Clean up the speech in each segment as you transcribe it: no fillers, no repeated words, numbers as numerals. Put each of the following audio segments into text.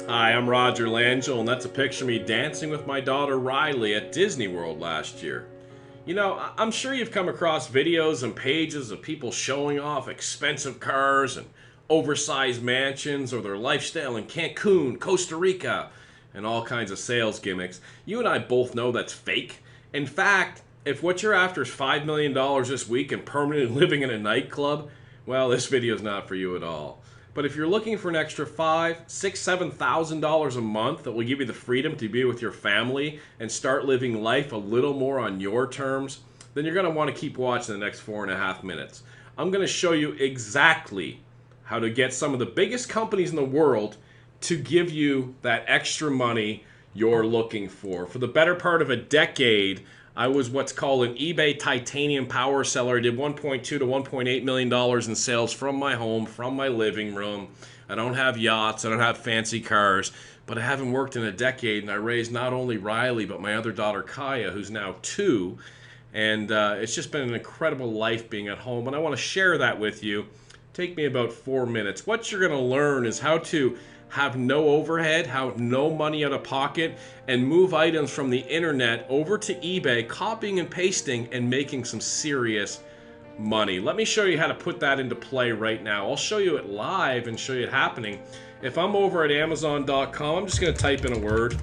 Hi, I'm Roger Langell, and that's a picture of me dancing with my daughter Riley at Disney World last year. You know, I'm sure you've come across videos and pages of people showing off expensive cars and oversized mansions or their lifestyle in Cancun, Costa Rica, and all kinds of sales gimmicks. You and I both know that's fake. In fact, if what you're after is $5 million this week and permanently living in a nightclub, well, this video is not for you at all. But if you're looking for an extra $5,000, $6,000, $7,000 a month that will give you the freedom to be with your family and start living life a little more on your terms, then you're going to want to keep watching the next 4.5 minutes. I'm going to show you exactly how to get some of the biggest companies in the world to give you that extra money you're looking for. For the better part of a decade, I was what's called an eBay titanium power seller. I did $1.2 to $1.8 million in sales from my home, from my living room. I don't have yachts, I don't have fancy cars, but I haven't worked in a decade, and I raised not only Riley, but my other daughter Kaya, who's now 2. And it's just been an incredible life being at home, and I want to share that with you. Take me about 4 minutes. What you're going to learn is how to have no overhead, have no money out of pocket, and move items from the internet over to eBay, copying and pasting and making some serious money. Let me show you how to put that into play right now. I'll show you it live and show you it happening. If I'm over at Amazon.com, I'm just going to type in a word,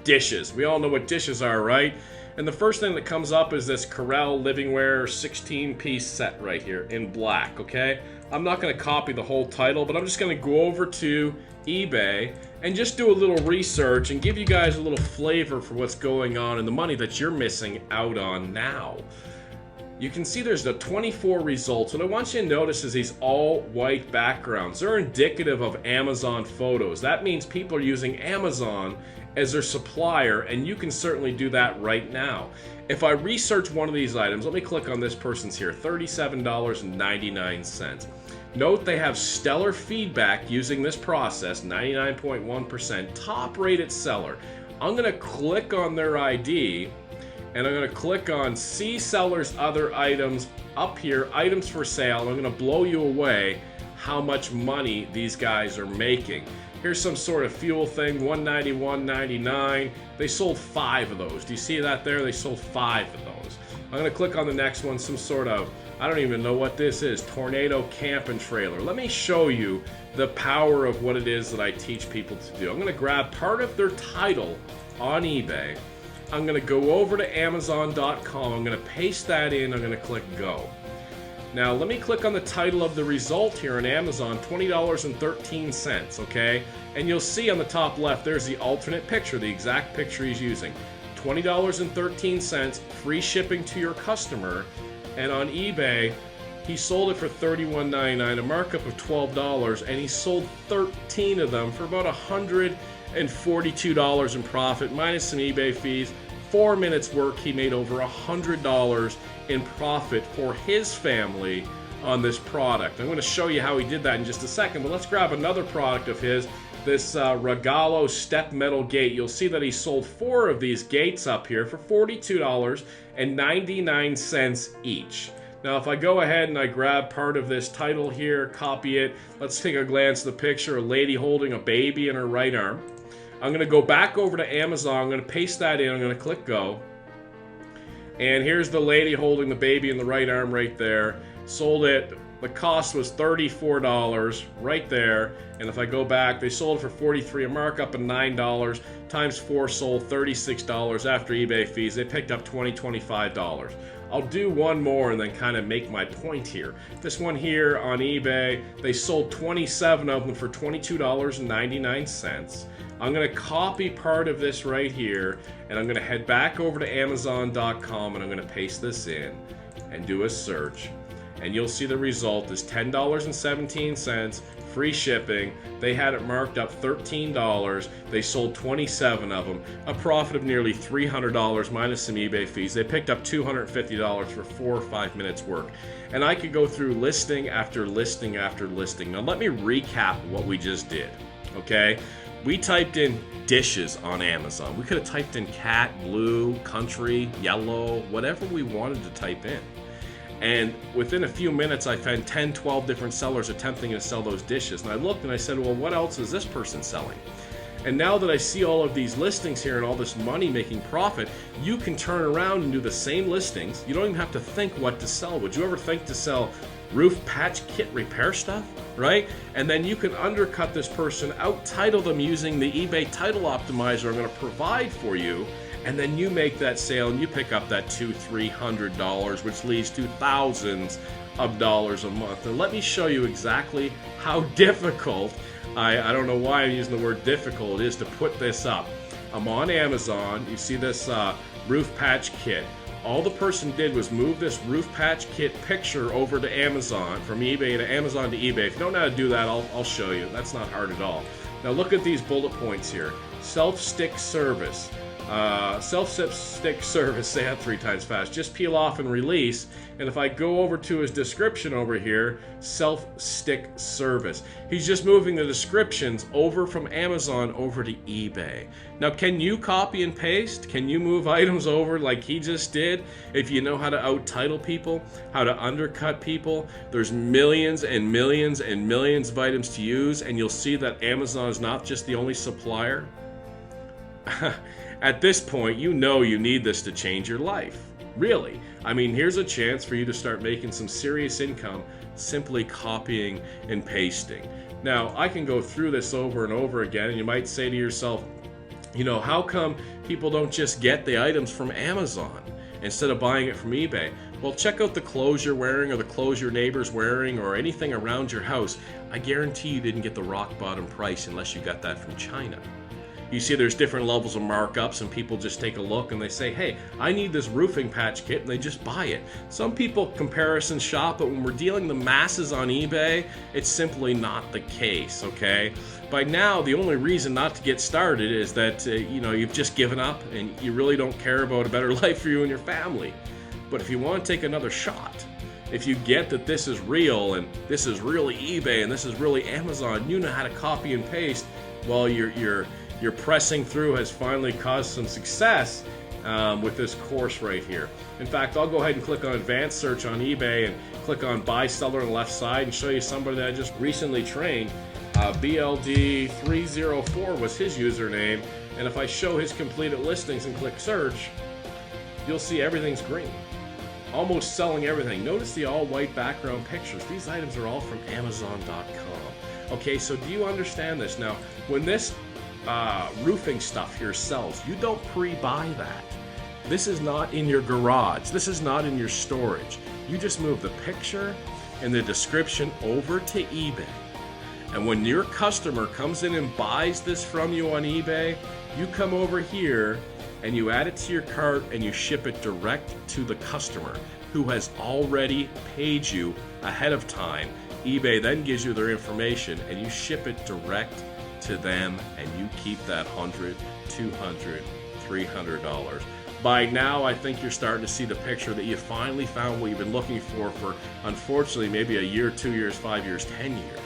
dishes. We all know what dishes are, right? And the first thing that comes up is this Corel Livingware 16-piece set right here in black, okay? I'm not going to copy the whole title, but I'm just going to go over to eBay and just do a little research and give you guys a little flavor for what's going on and the money that you're missing out on now. You can see there's the 24 results. What I want you to notice is these all white backgrounds. They're indicative of Amazon photos. That means people are using Amazon as their supplier, and you can certainly do that right now. If I research one of these items, let me click on this person's here, $37.99. Note they have stellar feedback using this process, 99.1%, top rated seller. I'm going to click on their ID, and I'm going to click on see seller's other items up here, items for sale. I'm going to blow you away how much money these guys are making. Here's some sort of fuel thing, $191.99. They sold 5 of those. Do you see that there? They sold 5 of those. I'm going to click on the next one, some sort of, I don't even know what this is, Tornado Camp and Trailer. Let me show you the power of what it is that I teach people to do. I'm going to grab part of their title on eBay. I'm going to go over to Amazon.com. I'm going to paste that in. I'm going to click Go. Now, let me click on the title of the result here on Amazon, $20.13, okay? And you'll see on the top left, there's the alternate picture, the exact picture he's using. $20.13, free shipping to your customer. And on eBay, he sold it for $31.99, a markup of $12, and he sold 13 of them for about $142 in profit, minus some eBay fees. 4 minutes work, he made over $100 in profit for his family on this product. I'm going to show you how he did that in just a second, but let's grab another product of his, this Regalo step metal gate. You'll see that he sold 4 of these gates up here for $42.99 each. Now, if I go ahead and I grab part of this title here, copy it, let's take a glance at the picture, a lady holding a baby in her right arm. I'm going to go back over to Amazon. I'm going to paste that in. I'm going to click Go. And here's the lady holding the baby in the right arm right there. Sold it. The cost was $34 right there. And if I go back, they sold it for $43, a markup of $9. Times 4 sold $36 after eBay fees. They picked up $20, $25. I'll do one more and then kind of make my point here. This one here on eBay, they sold 27 of them for $22.99. I'm going to copy part of this right here, and I'm going to head back over to Amazon.com, and I'm going to paste this in and do a search. And you'll see the result is $10.17, free shipping. They had it marked up $13. They sold 27 of them, a profit of nearly $300 minus some eBay fees. They picked up $250 for 4 or 5 minutes work. And I could go through listing after listing after listing. Now let me recap what we just did, okay? We typed in dishes on Amazon. We could have typed in cat, blue, country, yellow, whatever we wanted to type in. And within a few minutes, I found 10, 12 different sellers attempting to sell those dishes. And I looked and I said, well, what else is this person selling? And now that I see all of these listings here and all this money making profit, you can turn around and do the same listings. You don't even have to think what to sell. Would you ever think to sell roof patch kit repair stuff, right? And then you can undercut this person, out-title them using the eBay title optimizer I'm going to provide for you, and then you make that sale and you pick up that $200-300, which leads to thousands of dollars a month. And let me show you exactly how difficult, I don't know why I'm using the word difficult, it is to put this up. I'm on Amazon. You see this roof patch kit. All the person did was move this roof patch kit picture over to Amazon, from eBay to Amazon to eBay. If you don't know how to do that, I'll show you. That's not hard at all. Now look at these bullet points here. Self-stick service. Self-stick service, say that 3 times fast. Just peel off and release. And if I go over to his description over here, self-stick service. He's just moving the descriptions over from Amazon over to eBay. Now, can you copy and paste? Can you move items over like he just did? If you know how to out-title people, how to undercut people, there's millions and millions and millions of items to use, and you'll see that Amazon is not just the only supplier. At this point, you know you need this to change your life. Really. I mean, here's a chance for you to start making some serious income simply copying and pasting. Now, I can go through this over and over again, and you might say to yourself, you know, how come people don't just get the items from Amazon instead of buying it from eBay? Well, check out the clothes you're wearing or the clothes your neighbor's wearing or anything around your house. I guarantee you didn't get the rock bottom price unless you got that from China. You see there's different levels of markups, and people just take a look and they say, hey, I need this roofing patch kit, and they just buy it. Some people comparison shop, but when we're dealing the masses on eBay, it's simply not the case, okay? By now, the only reason not to get started is that, you know, you've just given up and you really don't care about a better life for you and your family. But if you want to take another shot, if you get that this is real and this is really eBay and this is really Amazon, you know how to copy and paste, well, your pressing through has finally caused some success with this course right here. In fact, I'll go ahead and click on advanced search on eBay and click on buy seller on the left side and show you somebody that I just recently trained. BLD304 was his username, and if I show his completed listings and click search, you'll see everything's green. Almost selling everything. Notice the all white background pictures. These items are all from Amazon.com. Okay, so do you understand this? Now, when this roofing stuff here sells, you don't pre-buy that. This is not in your garage. This is not in your storage. You just move the picture and the description over to eBay. And when your customer comes in and buys this from you on eBay, you come over here and you add it to your cart and you ship it direct to the customer who has already paid you ahead of time. eBay then gives you their information and you ship it direct to them, and you keep that $100, $200, $300. By now, I think you're starting to see the picture that you finally found what you've been looking for unfortunately, maybe a year, 2 years, 5 years, 10 years.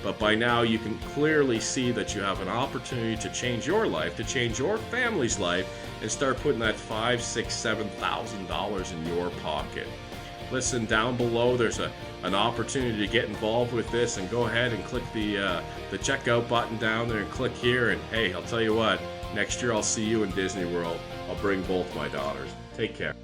But by now, you can clearly see that you have an opportunity to change your life, to change your family's life, and start putting that $5,000, $6,000, $7,000 in your pocket. Listen, down below there's an opportunity to get involved with this, and go ahead and click the checkout button down there and click here, and hey, I'll tell you what, next year I'll see you in Disney World. I'll bring both my daughters. Take care.